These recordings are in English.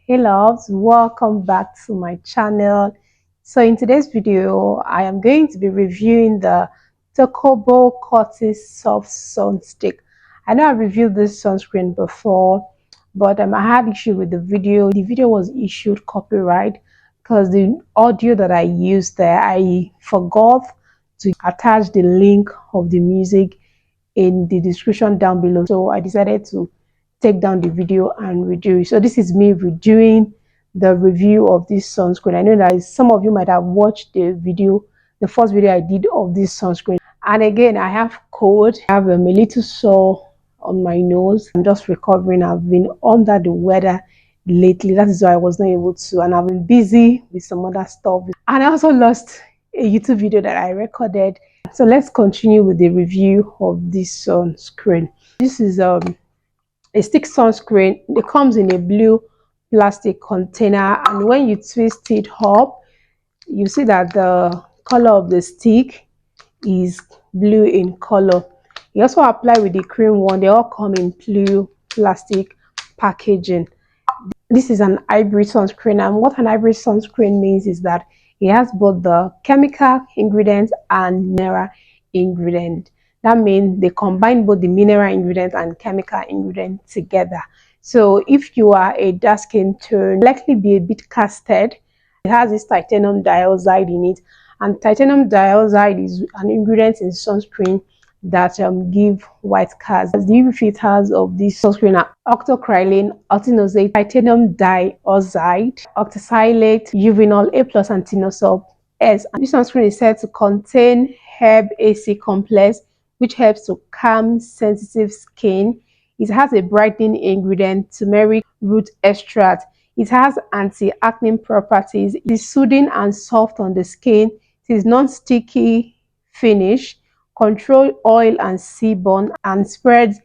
Hey loves, welcome back to my channel. So in today's video I am going to be reviewing the Tocobo Cotton Soft Sunstick. I know I've reviewed this sunscreen before, but I had issue with the video. The video was issued copyright because the audio that I used there, I forgot to attach the link of the music in the description down below, so I decided to take down the video and redo it. So this is me redoing the review of this sunscreen. I know that some of you might have watched the video, the first video I did of this sunscreen. And again, I have cold, I have a little sore on my nose. I'm just recovering. I've been under the weather lately. That is why I was not able to, and I've been busy with some other stuff. And I also lost a YouTube video that I recorded. So let's continue with the review of this sunscreen. This is a stick sunscreen. It comes in a blue plastic container, and when you twist it up, you see that the color of the stick is blue in color. You also apply with the cream one. They all come in blue plastic packaging. This is an hybrid sunscreen, and what an hybrid sunscreen means is that it has both the chemical ingredients and mineral ingredient. That means they combine both the mineral ingredient and chemical ingredient together. So if you are a dark skin tone, likely be a bit casted. It has this titanium dioxide in it, and titanium dioxide is an ingredient in sunscreen that give white cast. The UV filters of this sunscreen are octocrylene, octinoxate, titanium dioxide, octocylate, uvinol A plus, and tinosol S. And this sunscreen is said to contain herb AC complex, which helps to calm sensitive skin. It has a brightening ingredient, turmeric root extract. It has anti-acne properties. It is soothing and soft on the skin. It is non-sticky finish, control oil and sebum, and spreads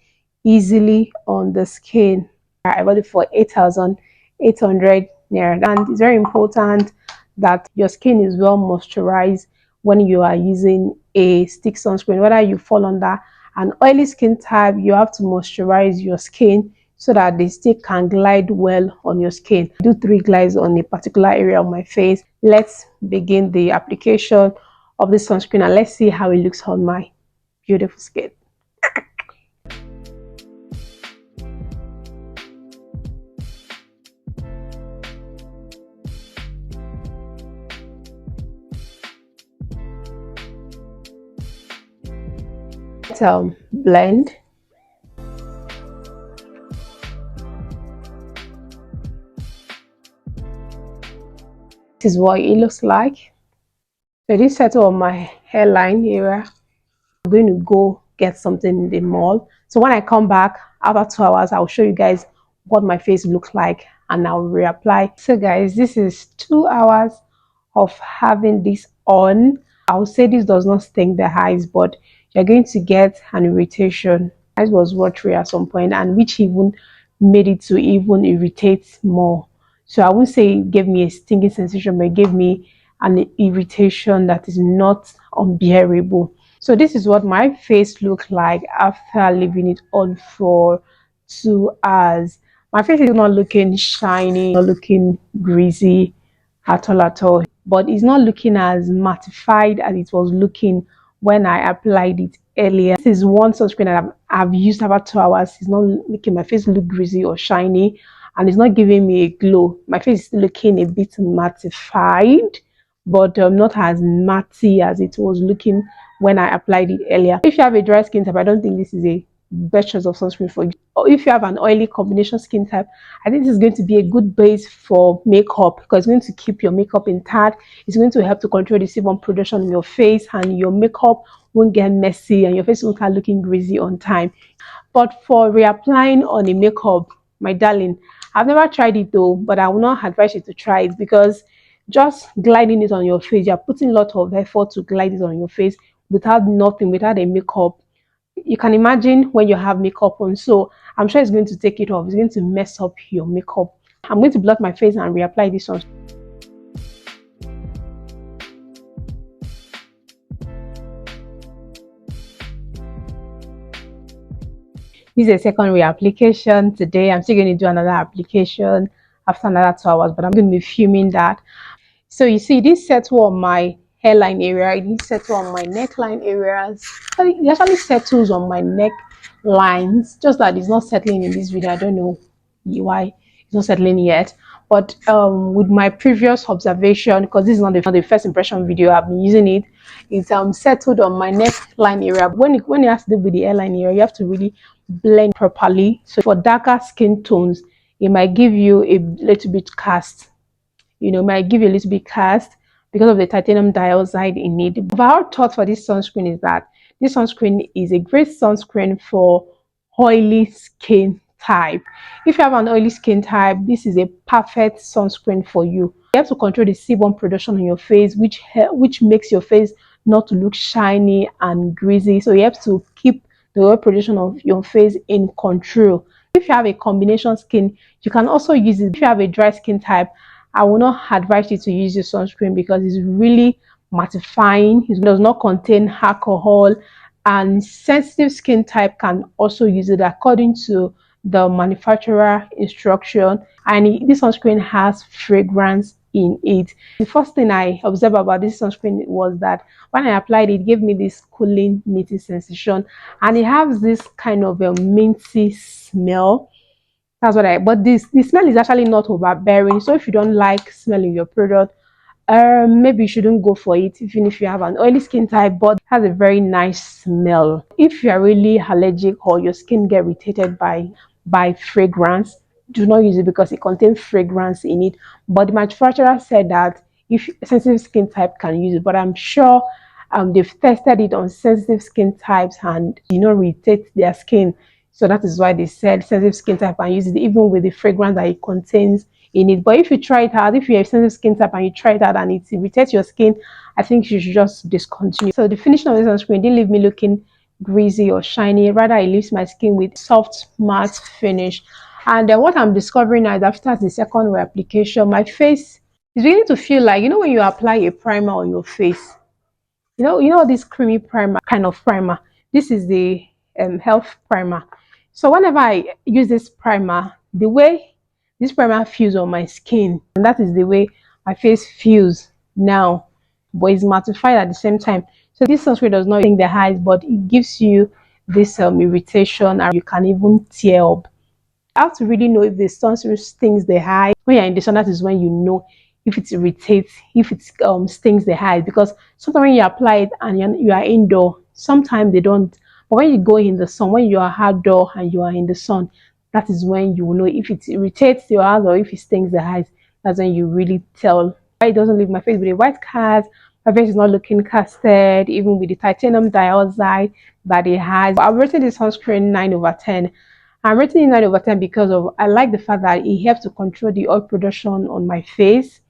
easily on the skin. I bought it for 8,800 naira, and it's very important that your skin is well moisturized when you are using a stick sunscreen. Whether you fall under an oily skin type, you have to moisturize your skin so that the stick can glide well on your skin. I do 3 glides on a particular area of my face. Let's begin the application of this sunscreen and let's see how it looks on my beautiful skin. Let's blend. This is what it looks like. So this settle on my hairline area. I'm going to go get something in the mall. So when I come back after 2 hours, I'll show you guys what my face looks like and I'll reapply. So guys, this is 2 hours of having this on. I'll say this does not sting the eyes, but you're going to get an irritation. My eyes was watery at some point, and which even made it to even irritate more. So I won't say it gave me a stinging sensation, but it gave me an irritation that is not unbearable. So this is what my face looked like after leaving it on for 2 hours. My face is not looking shiny, not looking greasy at all, but it's not looking as mattified as it was looking when I applied it earlier. This is one sunscreen that I've used about 2 hours. It's not making my face look greasy or shiny, and it's not giving me a glow. My face is still looking a bit mattified, but not as matty as it was looking when I applied it earlier. If you have a dry skin type, I don't think this is a best choice of sunscreen for you. Or if you have an oily combination skin type, I think this is going to be a good base for makeup because it's going to keep your makeup intact. It's going to help to control the sebum production in your face, and your makeup won't get messy and your face won't start looking greasy on time. But for reapplying on a makeup, my darling, I've never tried it though, but I will not advise you to try it because just gliding it on your face, you're putting a lot of effort to glide it on your face without nothing, without a makeup. You can imagine when you have makeup on, so I'm sure it's going to take it off. It's going to mess up your makeup. I'm going to blot my face and reapply this one. This is a second reapplication today. I'm still going to do another application after another 2 hours, but I'm going to be filming that. So you see, this settle on my hairline area, it didn't settle on my neckline areas. It actually settles on my neck lines, just that it's not settling in this video. I don't know why it's not settling yet. But with my previous observation, because this is not the first impression video, I've been using it. It's settled on my neckline area. When it has to do with the hairline area, you have to really blend properly. So for darker skin tones, it might give you a little bit cast, might give you a little bit cast because of the titanium dioxide in it. But our thought for this sunscreen is that this sunscreen is a great sunscreen for oily skin type. If you have an oily skin type, this is a perfect sunscreen for you. You have to control the sebum production on your face, which makes your face not to look shiny and greasy. So you have to keep the oil production of your face in control. If you have a combination skin, you can also use it. If you have a dry skin type, I will not advise you to use your sunscreen because it's really mattifying. It does not contain alcohol, and sensitive skin type can also use it according to the manufacturer instruction. And this sunscreen has fragrance in it. The first thing I observed about this sunscreen was that when I applied it, it gave me this cooling minty sensation, and it has this kind of a minty smell. That's what but the smell is actually not overbearing. So if you don't like smelling your product, maybe you shouldn't go for it, even if you have an oily skin type, but it has a very nice smell. If you are really allergic or your skin get irritated by fragrance, do not use it because it contains fragrance in it. But the manufacturer said that if sensitive skin type can use it, but I'm sure they've tested it on sensitive skin types and irritate their skin. So that is why they said sensitive skin type and use it even with the fragrance that it contains in it. But if you try it out, if you have sensitive skin type and you try it out and it irritates your skin, I think you should just discontinue. So the finishing of this sunscreen didn't leave me looking greasy or shiny. Rather, it leaves my skin with soft matte finish. And what I'm discovering now is after the second reapplication, my face is beginning to feel like, when you apply a primer on your face, this creamy primer kind of primer. This is the health primer. So whenever I use this primer, the way this primer feels on my skin, and that is the way my face feels now, but it's mattified at the same time. So this sunscreen does not sting the eyes, but it gives you this irritation, and you can even tear up. You have to really know if the sunscreen stings the eye. When you're in the sun, that is when you know if it irritates, if it stings the eye. Because sometimes when you apply it and you are indoor, sometimes they don't. But when you go in the sun, when you are outdoor and you are in the sun, that is when you will know if it irritates your eyes or if it stings the eyes. That's when you really tell. It doesn't leave my face with a white cast. My face is not looking casted, even with the titanium dioxide that it has. I've rated this sunscreen 9/10. I'm rating it 9/10 because I like the fact that it helps to control the oil production on my face.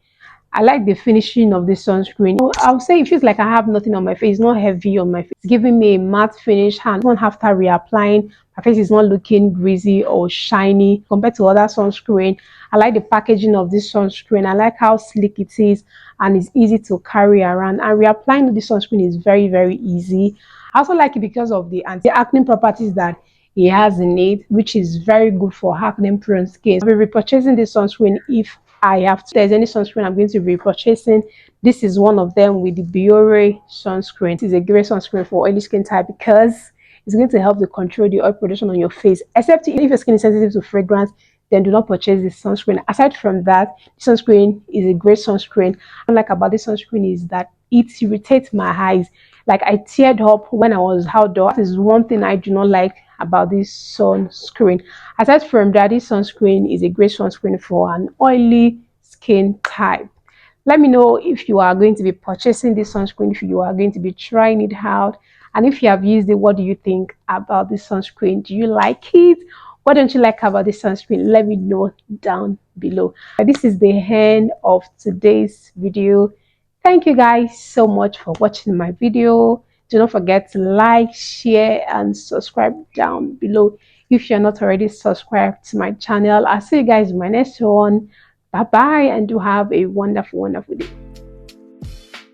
I like the finishing of this sunscreen. I'll say it feels like I have nothing on my face. It's not heavy on my face. It's giving me a matte finish, and even after reapplying, my face is not looking greasy or shiny compared to other sunscreen. I like the packaging of this sunscreen. I like how sleek it is and it's easy to carry around. And reapplying this sunscreen is very, very easy. I also like it because of the anti-acne properties that it has in it, which is very good for acne prone skin. I'll be repurchasing this sunscreen if I have to. If there's any sunscreen I'm going to be repurchasing, this is one of them with the Biore sunscreen. This is a great sunscreen for oily skin type because it's going to help to control the oil production on your face. Except if your skin is sensitive to fragrance, then do not purchase this sunscreen. Aside from that, this sunscreen is a great sunscreen. What I like about this sunscreen is that it irritates my eyes. Like I teared up when I was outdoor. That is one thing I do not like about this sunscreen. Aside from that, this sunscreen is a great sunscreen for an oily skin type. Let me know if you are going to be purchasing this sunscreen, if you are going to be trying it out, and if you have used it, what do you think about this sunscreen? Do you like it? What don't you like about this sunscreen? Let me know down below. This is the end of today's video. Thank you guys so much for watching my video. Do not forget to like, share, and subscribe down below if you're not already subscribed to my channel. I'll see you guys in my next one. Bye bye, and do have a wonderful, wonderful day.